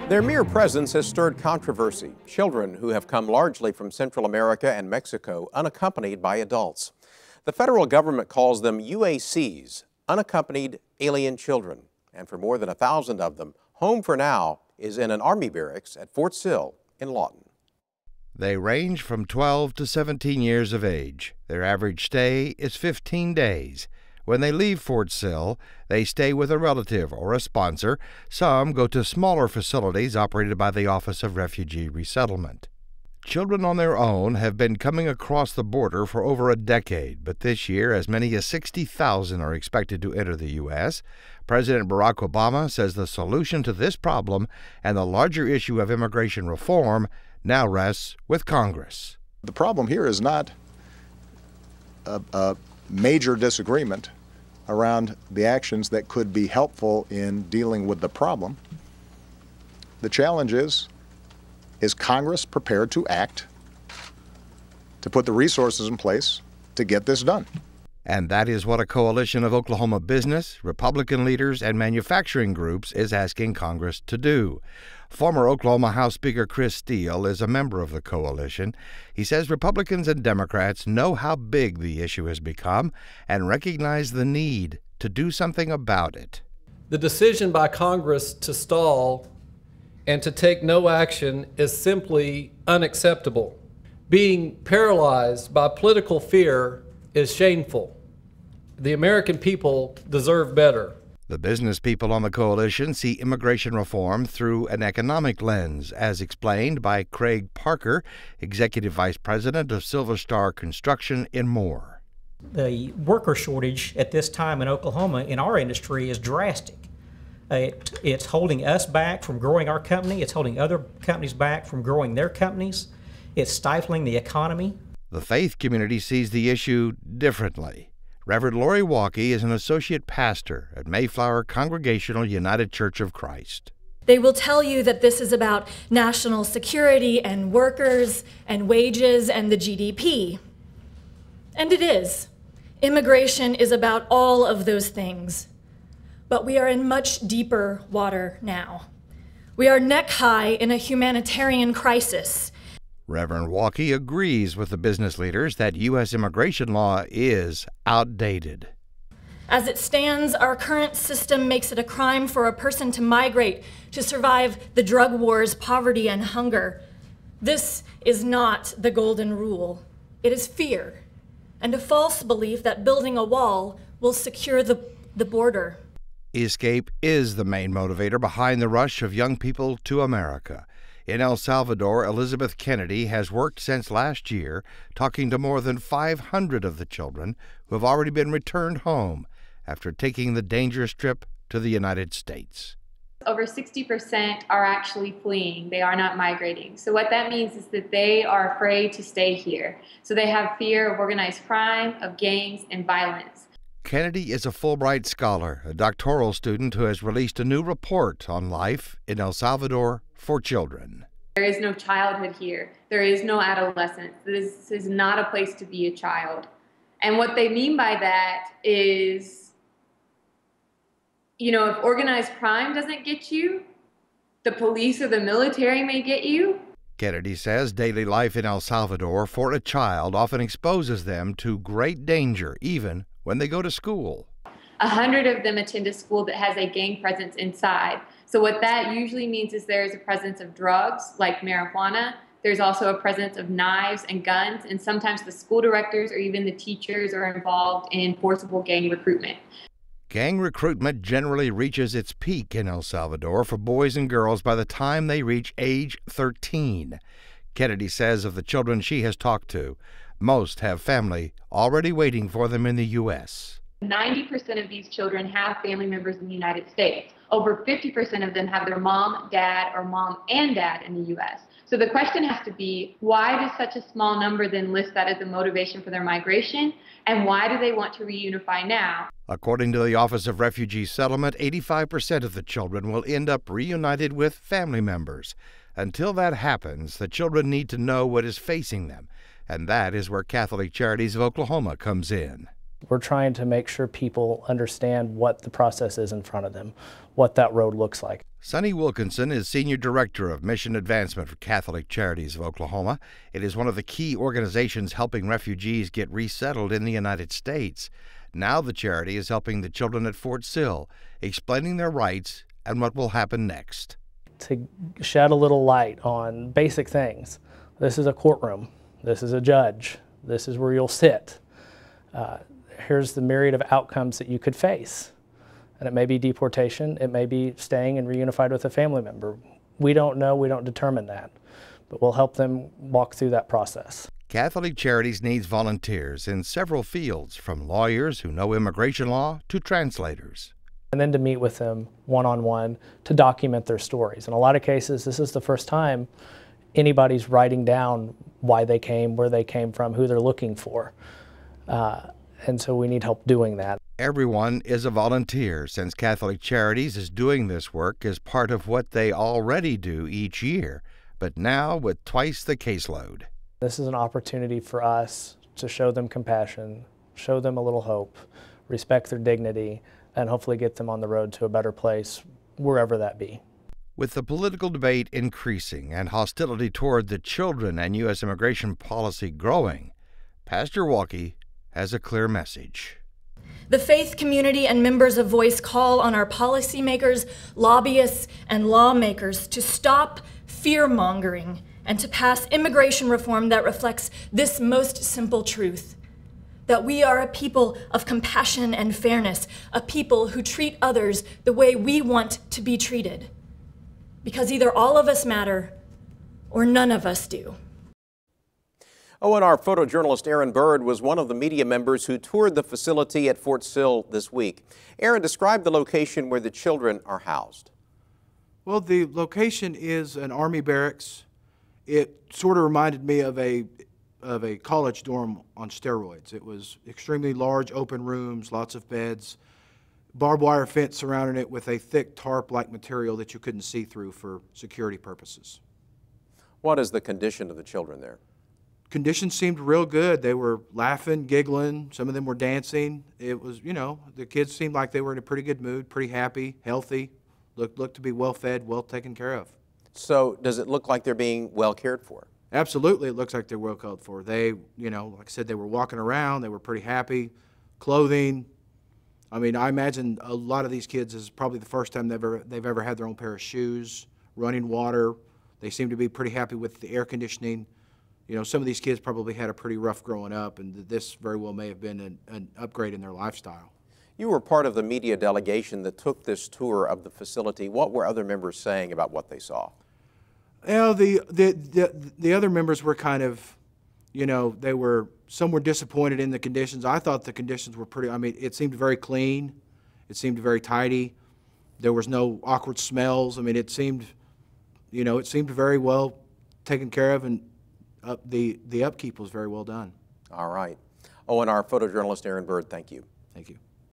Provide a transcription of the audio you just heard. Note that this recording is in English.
Their mere presence has stirred controversy. Children who have come largely from Central America and Mexico, unaccompanied by adults. The federal government calls them UACs, unaccompanied alien children. And for more than 1,000 of them, home for now is in an Army barracks at Fort Sill in Lawton. They range from 12 to 17 years of age. Their average stay is 15 days. When they leave Fort Sill, they stay with a relative or a sponsor. Some go to smaller facilities operated by the Office of Refugee Resettlement. Children on their own have been coming across the border for over a decade, but this year as many as 60,000 are expected to enter the U.S. President Barack Obama says the solution to this problem and the larger issue of immigration reform now rests with Congress. The problem here is not a major disagreement around the actions that could be helpful in dealing with the problem. The challenge is Congress prepared to act, to put the resources in place to get this done? And that is what a coalition of Oklahoma business, Republican leaders, and manufacturing groups is asking Congress to do. Former Oklahoma House Speaker Chris Steele is a member of the coalition. He says Republicans and Democrats know how big the issue has become and recognize the need to do something about it. The decision by Congress to stall and to take no action is simply unacceptable. Being paralyzed by political fear is shameful. The American people deserve better. The business people on the coalition see immigration reform through an economic lens, as explained by Craig Parker, Executive Vice President of Silver Star Construction in Moore. The worker shortage at this time in Oklahoma in our industry is drastic. It's holding us back from growing our company. It's holding other companies back from growing their companies. It's stifling the economy. The faith community sees the issue differently. Reverend Lori Walkie is an associate pastor at Mayflower Congregational United Church of Christ. They will tell you that this is about national security and workers and wages and the GDP. And it is. Immigration is about all of those things. But we are in much deeper water now. We are neck high in a humanitarian crisis. Reverend Walkie agrees with the business leaders that U.S. immigration law is outdated. As it stands, our current system makes it a crime for a person to migrate to survive the drug wars, poverty, and hunger. This is not the golden rule. It is fear and a false belief that building a wall will secure the border. Escape is the main motivator behind the rush of young people to America. In El Salvador, Elizabeth Kennedy has worked since last year, talking to more than 500 of the children who have already been returned home after taking the dangerous trip to the United States. Over 60% are actually fleeing. They are not migrating. So what that means is that they are afraid to stay here. So they have fear of organized crime, of gangs, and violence. Kennedy is a Fulbright scholar, a doctoral student who has released a new report on life in El Salvador for children. There is no childhood here. There is no adolescence. This is not a place to be a child. And what they mean by that is, if organized crime doesn't get you, the police or the military may get you. Kennedy says daily life in El Salvador for a child often exposes them to great danger, even when they go to school. 100 of them attend a school that has a gang presence inside. So what that usually means is there is a presence of drugs like marijuana. There's also a presence of knives and guns, and sometimes the school directors or even the teachers are involved in forcible gang recruitment. Gang recruitment generally reaches its peak in El Salvador for boys and girls by the time they reach age 13. Kennedy says of the children she has talked to, most have family already waiting for them in the U.S. 90% of these children have family members in the United States. Over 50% of them have their mom, dad, or mom and dad in the U.S. So the question has to be, why does such a small number then list that as a motivation for their migration? And why do they want to reunify now? According to the Office of Refugee Settlement, 85% of the children will end up reunited with family members. Until that happens, the children need to know what is facing them, and that is where Catholic Charities of Oklahoma comes in. We're trying to make sure people understand what the process is in front of them, what that road looks like. Sonny Wilkinson is Senior Director of Mission Advancement for Catholic Charities of Oklahoma. It is one of the key organizations helping refugees get resettled in the United States. Now the charity is helping the children at Fort Sill, explaining their rights and what will happen next. To shed a little light on basic things. This is a courtroom. This is a judge. This is where you'll sit. Here's the myriad of outcomes that you could face. And it may be deportation, it may be staying and reunified with a family member. We don't know, we don't determine that, but we'll help them walk through that process. Catholic Charities needs volunteers in several fields, from lawyers who know immigration law to translators. And then to meet with them one-on-one to document their stories. In a lot of cases, this is the first time anybody's writing down why they came, where they came from, who they're looking for. And so we need help doing that. Everyone is a volunteer, since Catholic Charities is doing this work as part of what they already do each year, but now with twice the caseload. This is an opportunity for us to show them compassion, show them a little hope, respect their dignity, and hopefully get them on the road to a better place, wherever that be. With the political debate increasing and hostility toward the children and U.S. immigration policy growing, Pastor Walke has a clear message. The faith community and members of Voice call on our policymakers, lobbyists, and lawmakers to stop fear-mongering and to pass immigration reform that reflects this most simple truth: that we are a people of compassion and fairness, a people who treat others the way we want to be treated. Because either all of us matter or none of us do. Oh, and our photojournalist Aaron Bird was one of the media members who toured the facility at Fort Sill this week. Aaron, describe the location where the children are housed. Well, the location is an Army barracks. It sort of reminded me of a college dorm on steroids. It was extremely large, open rooms, lots of beds, barbed wire fence surrounding it with a thick tarp-like material that you couldn't see through for security purposes. What is the condition of the children there? Conditions seemed real good. They were laughing, giggling. Some of them were dancing. It was, you know, the kids seemed like they were in a pretty good mood, pretty happy, healthy, looked to be well fed, well taken care of. So does it look like they're being well cared for? Absolutely, it looks like they're well cared for. They, you know, like I said, they were walking around. They were pretty happy. Clothing. I mean, I imagine a lot of these kids is probably the first time they've ever had their own pair of shoes, running water. They seem to be pretty happy with the air conditioning. You know, some of these kids probably had a pretty rough growing up, and this very well may have been an upgrade in their lifestyle. You were part of the media delegation that took this tour of the facility. What were other members saying about what they saw? Well, the other members were kind of, you know, some were disappointed in the conditions. I thought the conditions were pretty, I mean, it seemed very clean. It seemed very tidy. There was no awkward smells. I mean, it seemed, you know, it seemed very well taken care of, and the upkeep was very well done. All right. Oh, and our photojournalist Aaron Bird, thank you. Thank you.